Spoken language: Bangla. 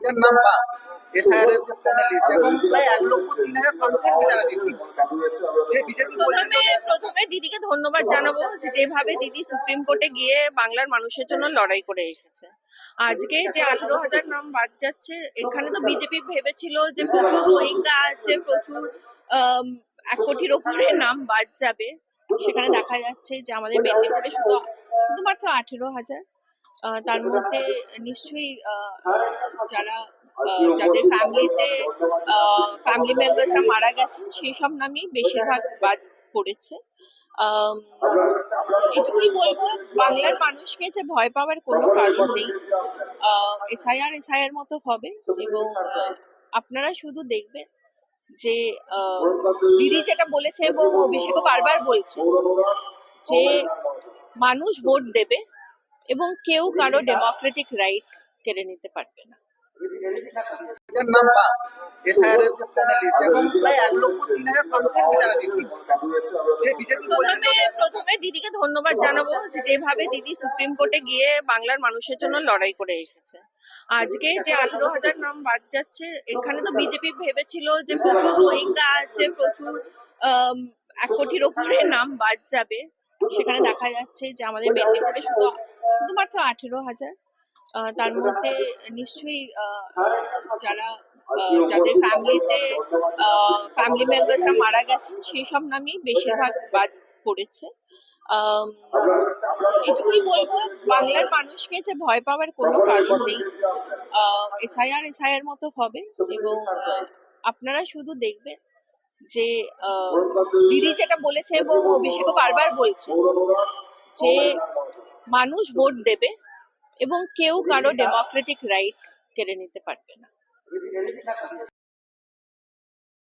এর নাম বাদ এসআইআর এর যে প্যানেলিস্ট এবং প্রায় 1,03,000 সামথিং বিচারাধীন কি বলবেন? যে বিজেপি প্রথমে দিদিকে ধন্যবাদ জানাবো যে যেভাবে দিদি সুপ্রিম কোর্টে গিয়ে বাংলার মানুষের জন্য লড়াই করে এসেছে। আজকে যে 18,000 নাম বাদ যাচ্ছে, এখানে তো বিজেপি ভেবেছিল যে প্রচুর রোহিঙ্গা আছে, প্রচুর 1 কোটির ওপরে নাম বাদ যাবে। সেখানে দেখা যাচ্ছে যে আমাদের মেদিনীপুরে শুধুমাত্র 18,000। তার মধ্যে নিশ্চয়ই যারা যাদের ফ্যামিলি মেম্বার্সরা মারা গেছেন সেই সব নামই বেশিরভাগ বাদ পড়েছে। আম, এটুকুই বলবো, বাংলার মানুষকে যে ভয় পাওয়ার কোনো কারণ নেই। এসআইআর মতো হবে এবং আপনারা শুধু দেখবেন যে দিদি যেটা বলেছে এবং অভিষেকও বারবার বলছে যে মানুষ ভোট দেবে এবং কেউ কারো ডেমোক্রেটিক রাইট কেড়ে নিতে পারবে না। এর নাম বাদ এসআইআর এর যে প্যানেলিস্ট এবং প্রায় 1,03,000 সামথিং বিচারাধীন কি বলবেন? যে বিজেপি প্রথমে দিদিকে ধন্যবাদ জানাবো যে যেভাবে দিদি সুপ্রিম কোর্টে গিয়ে বাংলার মানুষের জন্য লড়াই করে এসেছে। আজকে যে 18,000 নাম বাদ যাচ্ছে, এখানে তো বিজেপি ভেবেছিল যে প্রচুর রোহিঙ্গা আছে, প্রচুর 1 কোটির ওপরে নাম বাদ যাবে। সেখানে দেখা যাচ্ছে যে আমাদের মেদিনীপুরে শুধুমাত্র 18,000। তার মধ্যে নিশ্চয়ই যারা যাদের ফ্যামিলি মেম্বার্সরা মারা গেছেন সেই সব নামই বেশিরভাগ বাদ পড়েছে। আম, এটুকুই বলবো, বাংলার মানুষকে যে ভয় পাওয়ার কোনো কারণ নেই। এসআইআর মতো হবে এবং আপনারা শুধু দেখবেন যে দিদি যেটা বলেছে এবং অভিষেকও বারবার বলছে যে মানুষ ভোট দেবে এবং কেউ কারো ডেমোক্রেটিক রাইট কেড়ে নিতে পারবে না।